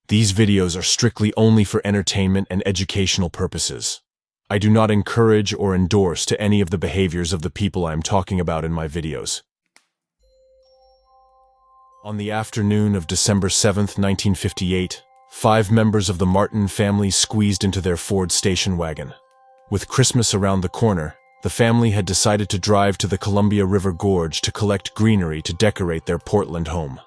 These videos are strictly only for entertainment and educational purposes. I do not encourage or endorse to any of the behaviors of the people I am talking about in my videos. On the afternoon of December 7, 1958, 5 members of the Martin family squeezed into their Ford station wagon. With Christmas around the corner, the family had decided to drive to the Columbia River Gorge to collect greenery to decorate their Portland home.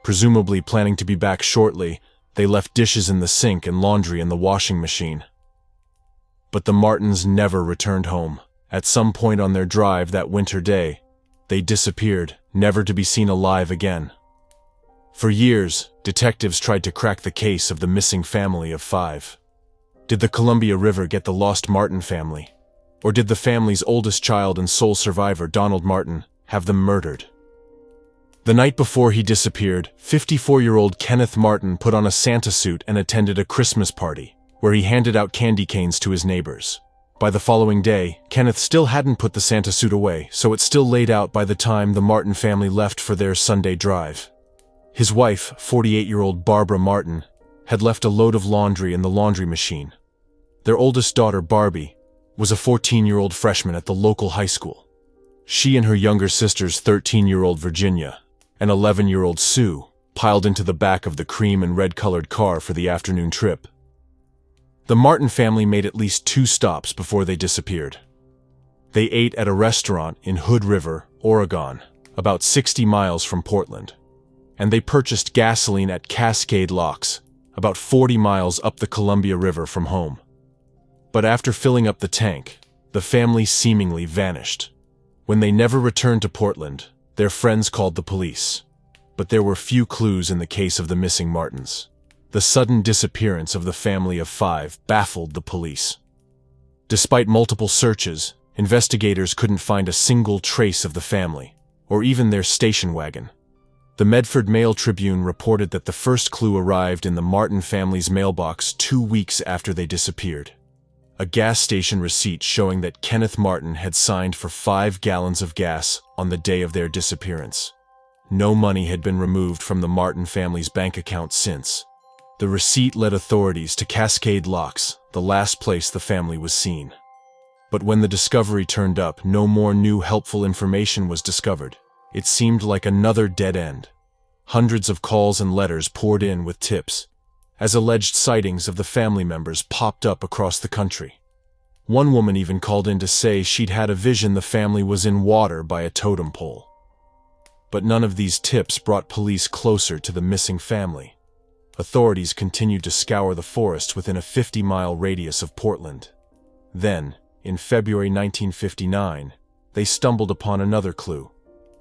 Presumably planning to be back shortly, they left dishes in the sink and laundry in the washing machine. But the Martins never returned home. At some point on their drive that winter day, they disappeared, never to be seen alive again. For years, detectives tried to crack the case of the missing family of 5. Did the Columbia River get the lost Martin family? Or did the family's oldest child and sole survivor, Donald Martin, have them murdered? The night before he disappeared, 54-year-old Kenneth Martin put on a Santa suit and attended a Christmas party, where he handed out candy canes to his neighbors. By the following day, Kenneth still hadn't put the Santa suit away, so it still laid out by the time the Martin family left for their Sunday drive. His wife, 48-year-old Barbara Martin, had left a load of laundry in the laundry machine. Their oldest daughter, Barbie, was a 14-year-old freshman at the local high school. She and her younger sister's 13-year-old Virginia and 11-year-old Sue piled into the back of the cream and red-colored car for the afternoon trip. The Martin family made at least 2 stops before they disappeared. They ate at a restaurant in Hood River, Oregon, about 60 miles from Portland, and they purchased gasoline at Cascade Locks, about 40 miles up the Columbia River from home. But after filling up the tank, the family seemingly vanished. When they never returned to Portland, their friends called the police. But there were few clues in the case of the missing Martins. The sudden disappearance of the family of 5 baffled the police. Despite multiple searches, investigators couldn't find a single trace of the family, or even their station wagon. The Medford Mail Tribune reported that the first clue arrived in the Martin family's mailbox 2 weeks after they disappeared. A gas station receipt showing that Kenneth Martin had signed for 5 gallons of gas on the day of their disappearance. No money had been removed from the Martin family's bank account since. The receipt led authorities to Cascade Locks, the last place the family was seen. But when the discovery turned up, no more new helpful information was discovered. It seemed like another dead end. Hundreds of calls and letters poured in with tips, as alleged sightings of the family members popped up across the country. One woman even called in to say she'd had a vision the family was in water by a totem pole. But none of these tips brought police closer to the missing family. Authorities continued to scour the forest within a 50-mile radius of Portland. Then, in February 1959, they stumbled upon another clue.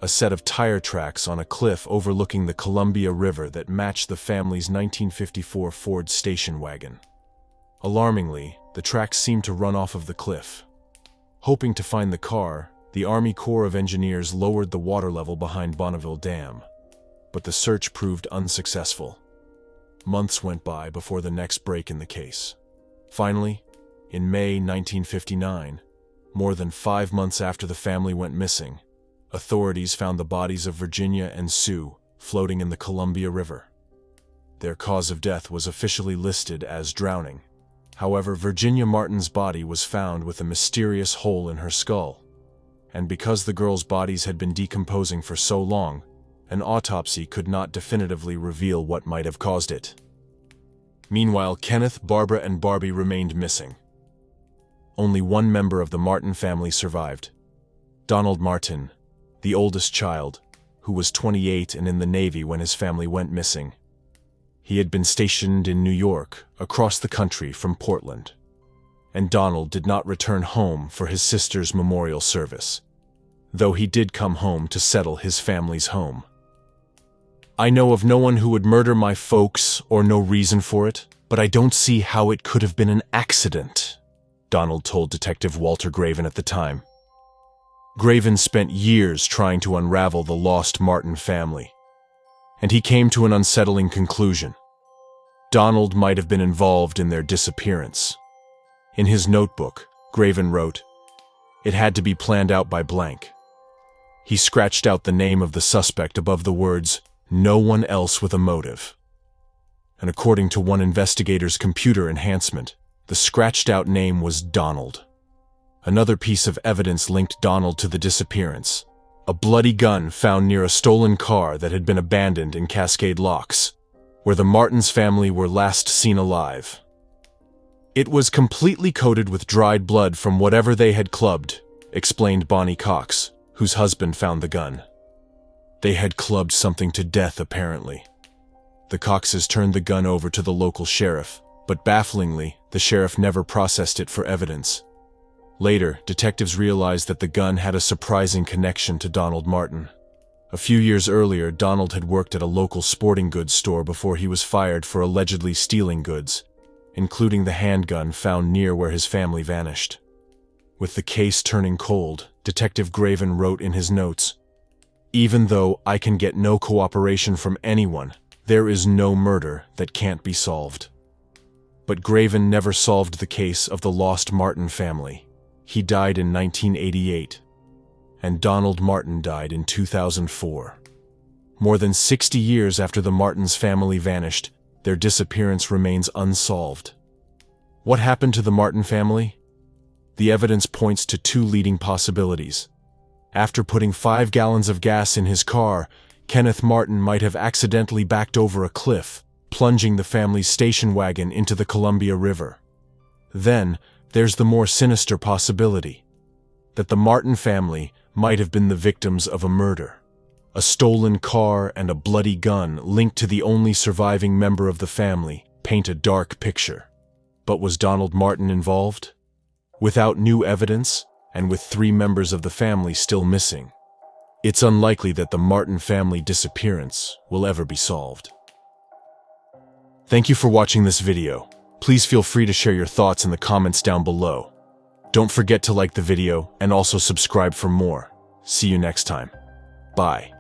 A set of tire tracks on a cliff overlooking the Columbia River that matched the family's 1954 Ford station wagon. Alarmingly, the tracks seemed to run off of the cliff. Hoping to find the car, the Army Corps of Engineers lowered the water level behind Bonneville Dam, but the search proved unsuccessful. Months went by before the next break in the case. Finally, in May 1959, more than 5 months after the family went missing, authorities found the bodies of Virginia and Sue floating in the Columbia River. Their cause of death was officially listed as drowning. However, Virginia Martin's body was found with a mysterious hole in her skull. And because the girls' bodies had been decomposing for so long, an autopsy could not definitively reveal what might have caused it. Meanwhile, Kenneth, Barbara, and Barbie remained missing. Only one member of the Martin family survived: Donald Martin, the oldest child, who was 28 and in the Navy when his family went missing. He had been stationed in New York, across the country from Portland. And Donald did not return home for his sister's memorial service, though he did come home to settle his family's home. "I know of no one who would murder my folks or no reason for it, but I don't see how it could have been an accident," Donald told Detective Walter Graven at the time. Graven spent years trying to unravel the lost Martin family, and he came to an unsettling conclusion. Donald might have been involved in their disappearance. In his notebook, Graven wrote, "It had to be planned out by blank." He scratched out the name of the suspect above the words, "No one else with a motive." and according to one investigator's computer enhancement, the scratched-out name was Donald. Another piece of evidence linked Donald to the disappearance: a bloody gun found near a stolen car that had been abandoned in Cascade Locks, where the Martins family were last seen alive. It was completely coated with dried blood from whatever they had clubbed, explained Bonnie Cox, whose husband found the gun. They had clubbed something to death, apparently. The Coxes turned the gun over to the local sheriff, but bafflingly, the sheriff never processed it for evidence. Later, detectives realized that the gun had a surprising connection to Donald Martin. A few years earlier, Donald had worked at a local sporting goods store before he was fired for allegedly stealing goods, including the handgun found near where his family vanished. With the case turning cold, Detective Graven wrote in his notes, "Even though I can get no cooperation from anyone, there is no murder that can't be solved." But Graven never solved the case of the lost Martin family. He died in 1988, and Donald Martin died in 2004. More than 60 years after the Martins family vanished, their disappearance remains unsolved. What happened to the Martin family? The evidence points to two leading possibilities. After putting 5 gallons of gas in his car, Kenneth Martin might have accidentally backed over a cliff, plunging the family's station wagon into the Columbia River. Then, there's the more sinister possibility that the Martin family might have been the victims of a murder. A stolen car and a bloody gun linked to the only surviving member of the family paint a dark picture. But was Donald Martin involved? Without new evidence, and with 3 members of the family still missing, it's unlikely that the Martin family disappearance will ever be solved. Thank you for watching this video. Please feel free to share your thoughts in the comments down below. Don't forget to like the video and also subscribe for more. See you next time. Bye.